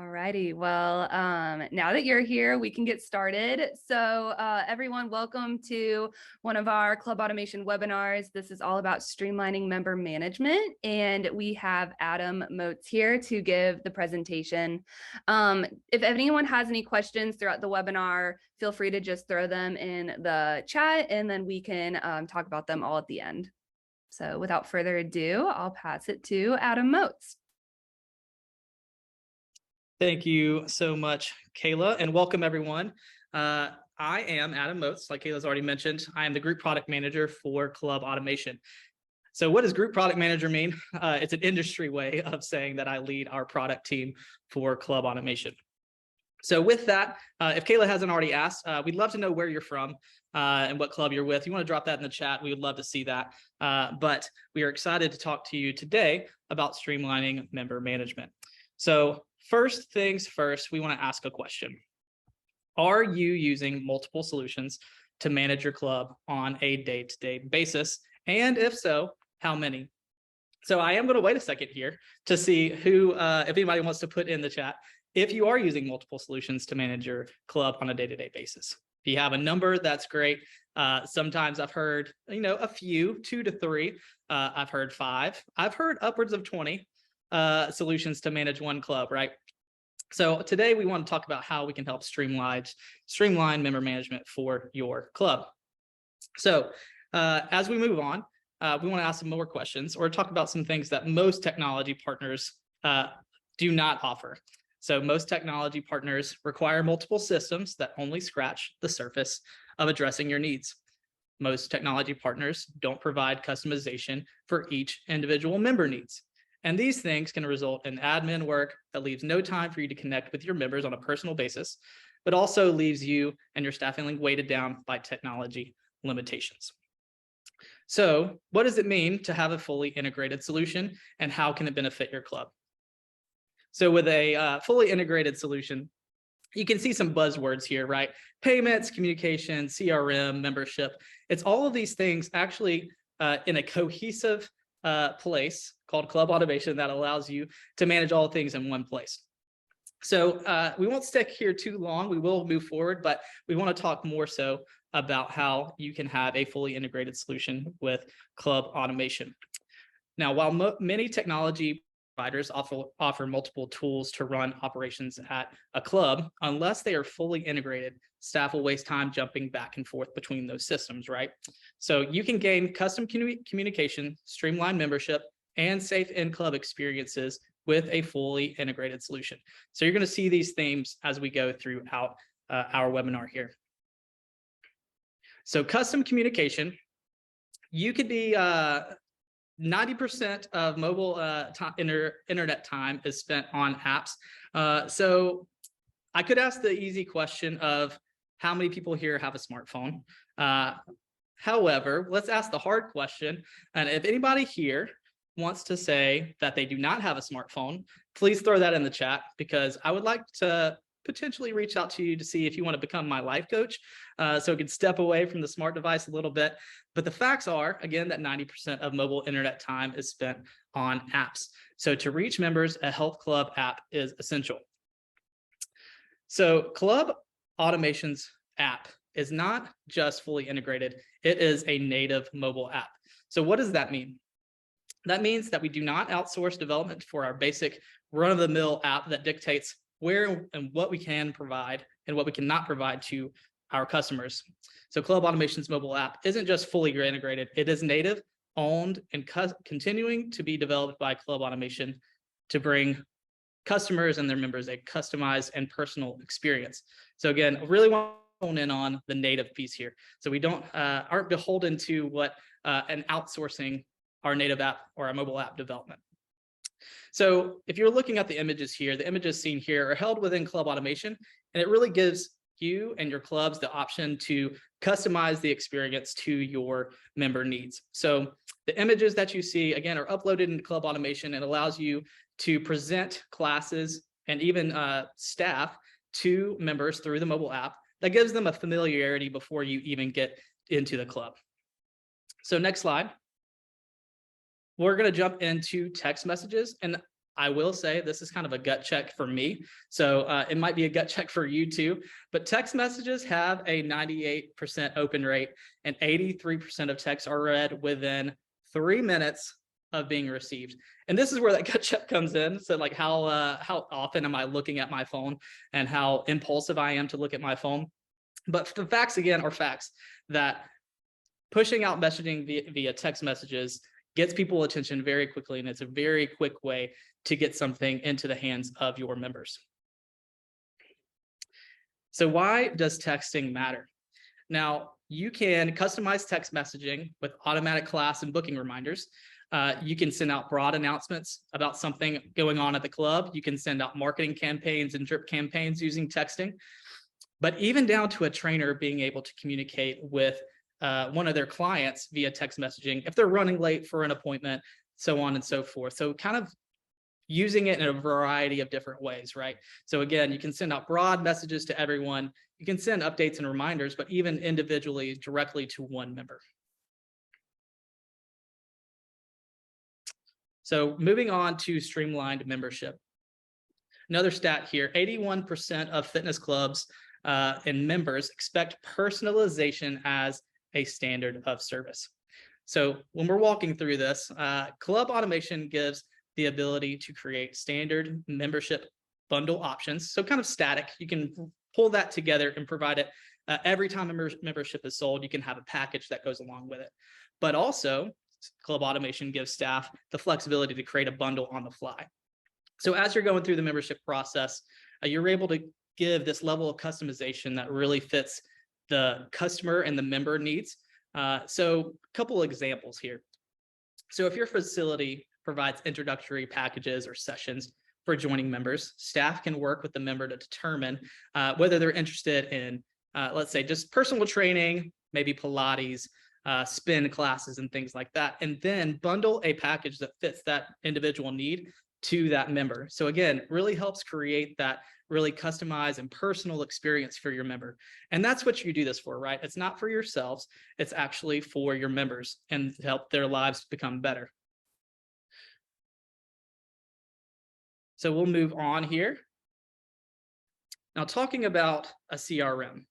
Alrighty, well, now that you're here, we can get started. So everyone, welcome to one of our Club Automation webinars. This is all about streamlining member management, and we have Adam Moats here to give the presentation. If anyone has any questions throughout the webinar, feel free to just throw them in the chat, and then we can talk about them all at the end. So without further ado, I'll pass it to Adam Moats. Thank you so much, Kayla, and welcome everyone. I am Adam Moats, like Kayla's already mentioned. I am the Group Product Manager for Club Automation. So what does Group Product Manager mean? It's an industry way of saying that I lead our product team for Club Automation. So with that, if Kayla hasn't already asked, we'd love to know where you're from and what club you're with. You want to drop that in the chat, we would love to see that. But we are excited to talk to you today about streamlining member management. So first things first, we want to ask a question. Are you using multiple solutions to manage your club on a day-to-day basis? And if so, how many? So I am going to wait a second here to see who, if anybody wants to put in the chat, if you are using multiple solutions to manage your club on a day-to-day basis. If you have a number, that's great. Sometimes I've heard, a few, 2 to 3. I've heard 5. I've heard upwards of 20. Solutions to manage one club, right? So today we want to talk about how we can help streamline member management for your club. So as we move on, we want to ask some more questions or talk about some things that most technology partners do not offer. So most technology partners require multiple systems that only scratch the surface of addressing your needs. Most technology partners don't provide customization for each individual member needs. And these things can result in admin work that leaves no time for you to connect with your members on a personal basis, but also leaves you and your staff feeling weighted down by technology limitations. So what does it mean to have a fully integrated solution, and how can it benefit your club? So with a fully integrated solution, you can see some buzzwords here, right? Payments, communication, CRM, membership. It's all of these things actually in a cohesive place called Club Automation that allows you to manage all things in one place. So we won't stick here too long. We will move forward, but we want to talk more so about how you can have a fully integrated solution with Club Automation. Now, while many technology providers offer multiple tools to run operations at a club, unless they are fully integrated, staff will waste time jumping back and forth between those systems, right? So you can gain custom communication, streamline membership, and safe in-club experiences with a fully integrated solution. So you're going to see these themes as we go throughout our webinar here. So custom communication, you could be 90% of mobile internet time is spent on apps. So I could ask the easy question of how many people here have a smartphone? However, let's ask the hard question. And if anybody here wants to say that they do not have a smartphone, please throw that in the chat, because I would like to potentially reach out to you to see if you want to become my life coach, so we can step away from the smart device a little bit. But the facts are, again, that 90% of mobile internet time is spent on apps. So to reach members, a Health Club app is essential. So Club Automation's app is not just fully integrated, it is a native mobile app. So what does that mean? That means that we do not outsource development for our basic run-of-the-mill app that dictates where and what we can provide and what we cannot provide to our customers. So Club Automation's mobile app isn't just fully integrated, it is native, owned, and continuing to be developed by Club Automation to bring customers and their members a customized and personal experience. So again, I really want to hone in on the native piece here. So we aren't beholden to what an outsourcing our native app or our mobile app development. So if you're looking at the images here, the images seen here are held within Club Automation, and it really gives you and your clubs the option to customize the experience to your member needs. So the images that you see, again, are uploaded into Club Automation and allows you to present classes and even staff to members through the mobile app. That gives them a familiarity before you even get into the club. So next slide. We're going to jump into text messages, and I will say this is kind of a gut check for me. So it might be a gut check for you too, but text messages have a 98% open rate and 83% of texts are read within 3 minutes of being received. And this is where that gut check comes in. So like how often am I looking at my phone and how impulsive I am to look at my phone. But the facts again are facts that pushing out messaging via text messages gets people attention very quickly. And it's a very quick way to get something into the hands of your members. So why does texting matter? Now, you can customize text messaging with automatic class and booking reminders. You can send out broad announcements about something going on at the club. You can send out marketing campaigns and drip campaigns using texting. But even down to a trainer being able to communicate with one of their clients via text messaging, if they're running late for an appointment, so on and so forth. So kind of using it in a variety of different ways, right? So again, you can send out broad messages to everyone. You can send updates and reminders, but even individually directly to one member. So moving on to streamlined membership. Another stat here, 81% of fitness clubs and members expect personalization as a standard of service. So when we're walking through this, club automation gives the ability to create standard membership bundle options. So kind of static, you can pull that together and provide it every time a membership is sold. You can have a package that goes along with it. But also, club automation gives staff the flexibility to create a bundle on the fly. So as you're going through the membership process, you're able to give this level of customization that really fits the customer and the member needs. So a couple examples here. So if your facility provides introductory packages or sessions for joining members, staff can work with the member to determine whether they're interested in, let's say, just personal training, maybe Pilates, spin classes and things like that, and then bundle a package that fits that individual need to that member. So again, really helps create that really customized and personal experience for your member. And that's what you do this for, right? It's not for yourselves, it's actually for your members and to help their lives become better. So we'll move on here. Now talking about a CRM.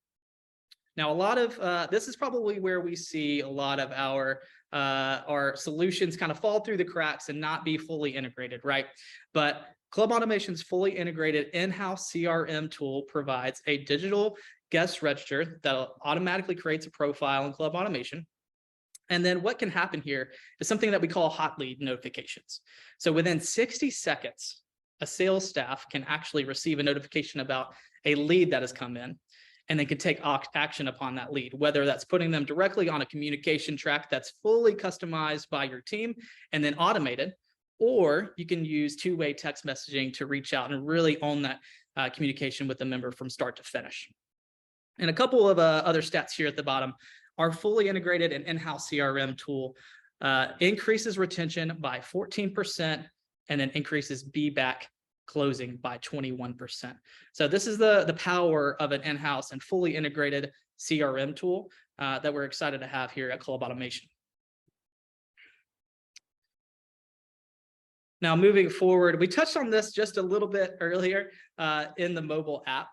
Now, a lot of this is probably where we see a lot of our solutions kind of fall through the cracks and not be fully integrated, right? But Club Automation's fully integrated in-house CRM tool provides a digital guest register that automatically creates a profile in Club Automation. And then what can happen here is something that we call hot lead notifications. So within 60 seconds, a sales staff can actually receive a notification about a lead that has come in, and they can take action upon that lead, whether that's putting them directly on a communication track that's fully customized by your team and then automated, or you can use two-way text messaging to reach out and really own that communication with the member from start to finish. And a couple of other stats here at the bottom. Our fully integrated and in-house CRM tool increases retention by 14% and then increases be-back closing by 21%. So this is the power of an in-house and fully integrated CRM tool that we're excited to have here at Club Automation. Now, moving forward, we touched on this just a little bit earlier in the mobile app,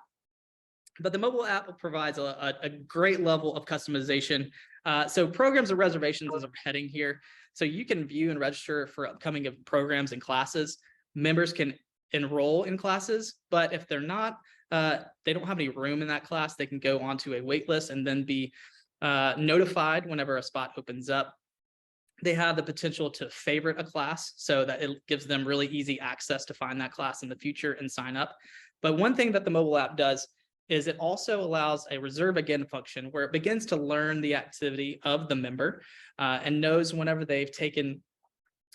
but the mobile app provides a great level of customization. So programs and reservations is a heading here. So you can view and register for upcoming programs and classes. Members can enroll in classes, but if they're not, they don't have any room in that class, they can go onto a wait list and then be notified whenever a spot opens up. They have the potential to favorite a class so that it gives them really easy access to find that class in the future and sign up. But one thing that the mobile app does is it also allows a reserve again function where it begins to learn the activity of the member and knows whenever they've taken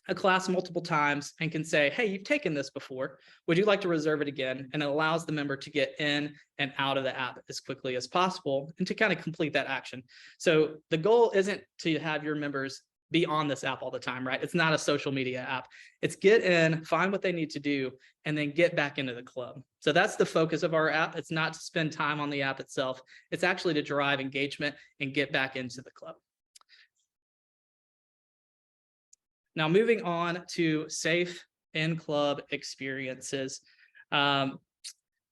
a class multiple times and can say, hey, you've taken this before, would you like to reserve it again? And it allows the member to get in and out of the app as quickly as possible and to kind of complete that action. So the goal isn't to have your members be on this app all the time, right? It's not a social media app. It's get in, find what they need to do, and then get back into the club. So that's the focus of our app. It's not to spend time on the app itself. It's actually to drive engagement and get back into the club. Now, moving on to safe in-club experiences.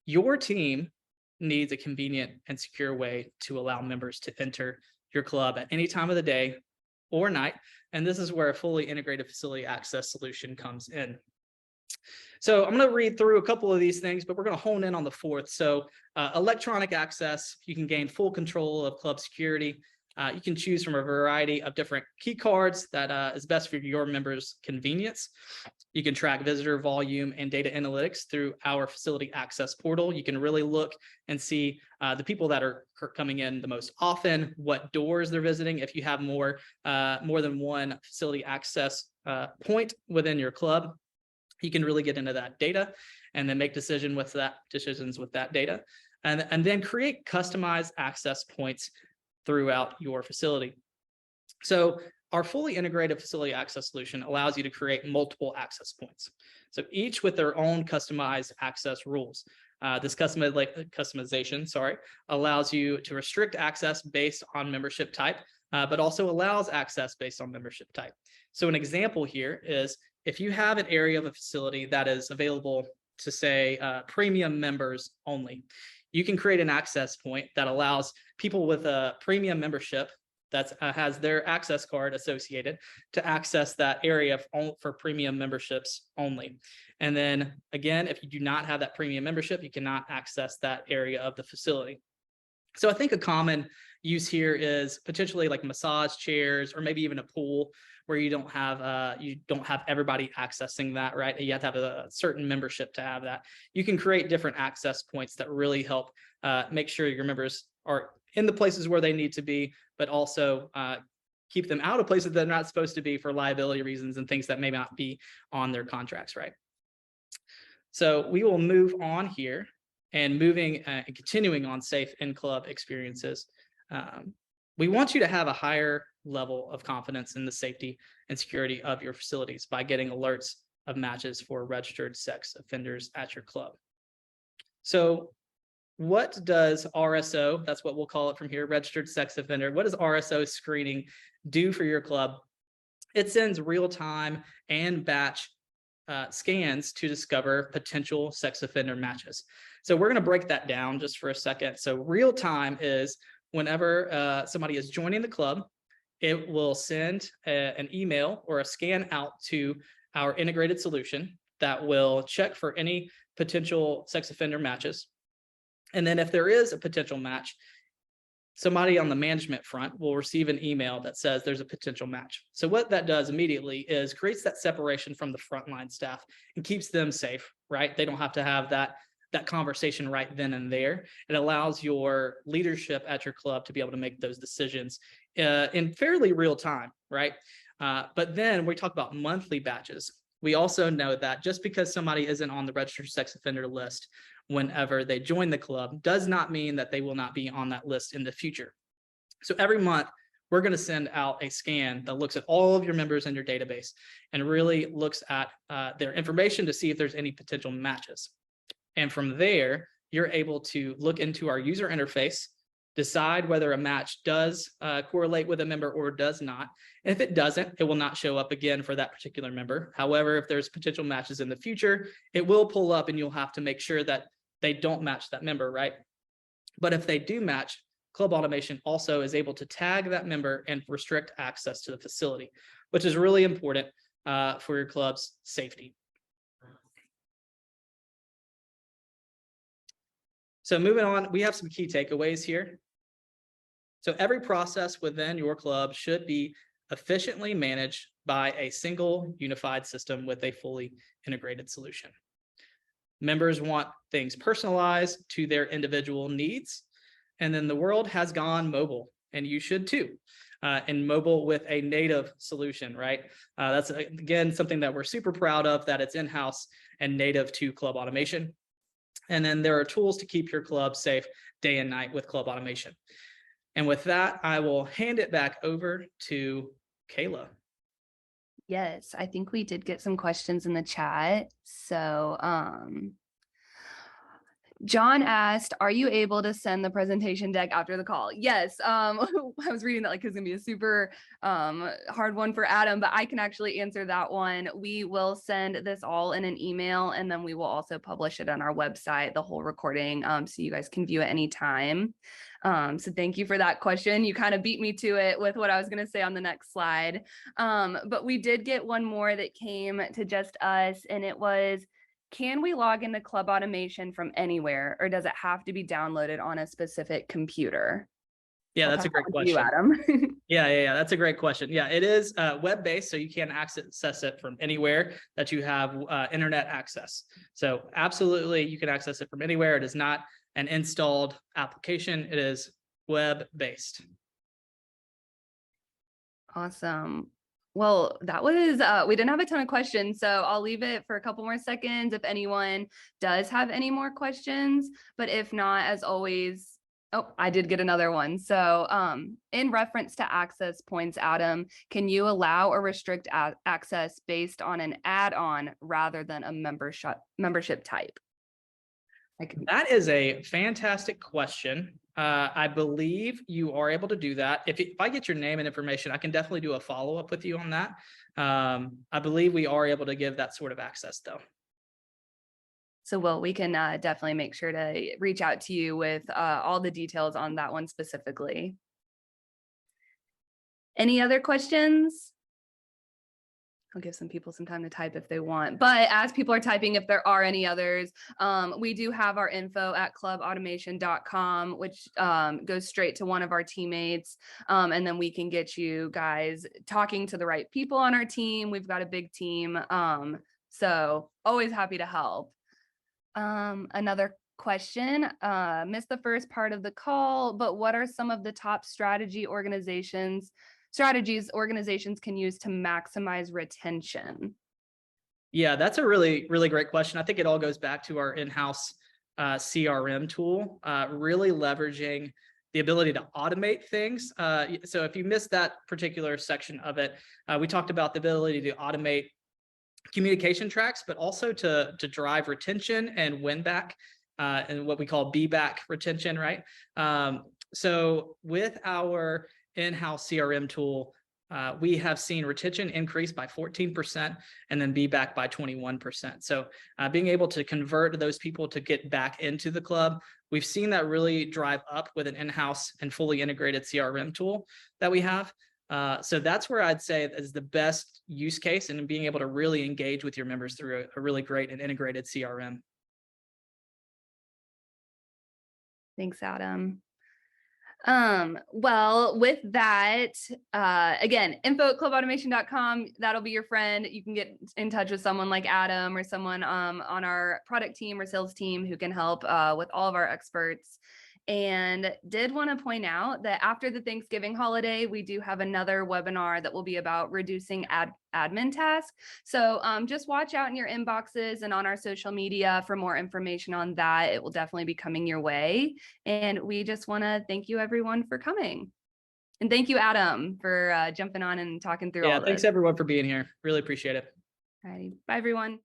Your team needs a convenient and secure way to allow members to enter your club at any time of the day or night. And this is where a fully integrated facility access solution comes in. So I'm going to read through a couple of these things, but we're going to hone in on the fourth. So electronic access, you can gain full control of club security. You can choose from a variety of different key cards that is best for your members' convenience. You can track visitor volume and data analytics through our facility access portal. You can really look and see the people that are coming in the most often, what doors they're visiting. If you have more than one facility access point within your club, you can really get into that data and then make decisions with that data, and then create customized access points throughout your facility. So our fully integrated facility access solution allows you to create multiple access points. So each with their own customized access rules. This customization, allows you to restrict access based on membership type, but also allows access based on membership type. So an example here is if you have an area of a facility that is available to say premium members only, you can create an access point that allows people with a premium membership that has their access card associated to access that area for premium memberships only. And then again, if you do not have that premium membership, you cannot access that area of the facility. So I think a common use here is potentially like massage chairs or maybe even a pool where you don't have everybody accessing that, right? You have to have a certain membership to have that. You can create different access points that really help make sure your members are in the places where they need to be, but also keep them out of places they're not supposed to be for liability reasons and things that may not be on their contracts, right? So we will move on here and continuing on safe in-club experiences. We want you to have a higher level of confidence in the safety and security of your facilities by getting alerts of matches for registered sex offenders at your club. So what does RSO, that's what we'll call it from here, registered sex offender, what does RSO screening do for your club? It sends real-time and batch scans to discover potential sex offender matches. So we're going to break that down just for a second. So real-time is whenever somebody is joining the club, it will send an email or a scan out to our integrated solution that will check for any potential sex offender matches. And then if there is a potential match, somebody on the management front will receive an email that says there's a potential match. So what that does immediately is creates that separation from the frontline staff and keeps them safe, right? They don't have to have that conversation right then and there. It allows your leadership at your club to be able to make those decisions in fairly real time, right? But then we talk about monthly batches. We also know that just because somebody isn't on the registered sex offender list whenever they join the club does not mean that they will not be on that list in the future. So every month, we're going to send out a scan that looks at all of your members in your database and really looks at their information to see if there's any potential matches. And from there, you're able to look into our user interface, decide whether a match does correlate with a member or does not. And if it doesn't, it will not show up again for that particular member. However, if there's potential matches in the future, it will pull up and you'll have to make sure that they don't match that member, right? But if they do match, Club Automation also is able to tag that member and restrict access to the facility, which is really important for your club's safety. So moving on, we have some key takeaways here. So every process within your club should be efficiently managed by a single unified system with a fully integrated solution. Members want things personalized to their individual needs. And then the world has gone mobile, and you should too. And mobile with a native solution, right? That's, again, something that we're super proud of, that it's in-house and native to Club Automation. And then there are tools to keep your club safe day and night with Club Automation. And with that, I will hand it back over to Kayla. Yes, I think we did get some questions in the chat. So John asked, are you able to send the presentation deck after the call? Yes. I was reading that like it's gonna be a super hard one for Adam, but I can actually answer that one. We will send this all in an email, and then we will also publish it on our website, the whole recording, so you guys can view it anytime. So thank you for that question. You kind of beat me to it with what I was going to say on the next slide. But we did get one more that came to just us, and it was, can we log into Club Automation from anywhere, or does it have to be downloaded on a specific computer? Yeah, I'll that's pass a great that one to you, question. Adam. Yeah, that's a great question. Yeah, it is web-based, so you can access it from anywhere that you have internet access. So absolutely, you can access it from anywhere. It is not an installed application. It is web-based. Awesome. Well, that was, we didn't have a ton of questions, so I'll leave it for a couple more seconds if anyone does have any more questions. But if not, as always, oh, I did get another one. So in reference to access points, Adam, can you allow or restrict access based on an add-on rather than a membership type? That is a fantastic question. I believe you are able to do that. If I get your name and information, I can definitely do a follow-up with you on that. I believe we are able to give that sort of access, though. So, Will, we can definitely make sure to reach out to you with all the details on that one specifically. Any other questions? I'll give some people some time to type if they want. But as people are typing, if there are any others, we do have our info at clubautomation.com, which goes straight to one of our teammates. And then we can get you guys talking to the right people on our team. We've got a big team. So always happy to help. Another question, missed the first part of the call, but what are some of the top strategies organizations can use to maximize retention? Yeah, that's a really, really great question. I think it all goes back to our in-house CRM tool, really leveraging the ability to automate things. So if you missed that particular section of it, we talked about the ability to automate communication tracks, but also to drive retention and win back, and what we call be back retention, right? So with our in-house CRM tool, we have seen retention increase by 14% and then be back by 21%. So being able to convert those people to get back into the club, we've seen that really drive up with an in-house and fully integrated CRM tool that we have. So that's where I'd say is the best use case, and being able to really engage with your members through a really great and integrated CRM. Thanks, Adam. Well, with that, again, info@clubautomation.com, that'll be your friend. You can get in touch with someone like Adam or someone on our product team or sales team who can help with all of our experts. And did want to point out that after the Thanksgiving holiday, we do have another webinar that will be about reducing admin tasks. So just watch out in your inboxes and on our social media for more information on that. It will definitely be coming your way. And we just want to thank you everyone for coming. And thank you, Adam, for jumping on and talking through all this. Thanks everyone for being here. Really appreciate it. All righty. Bye, everyone.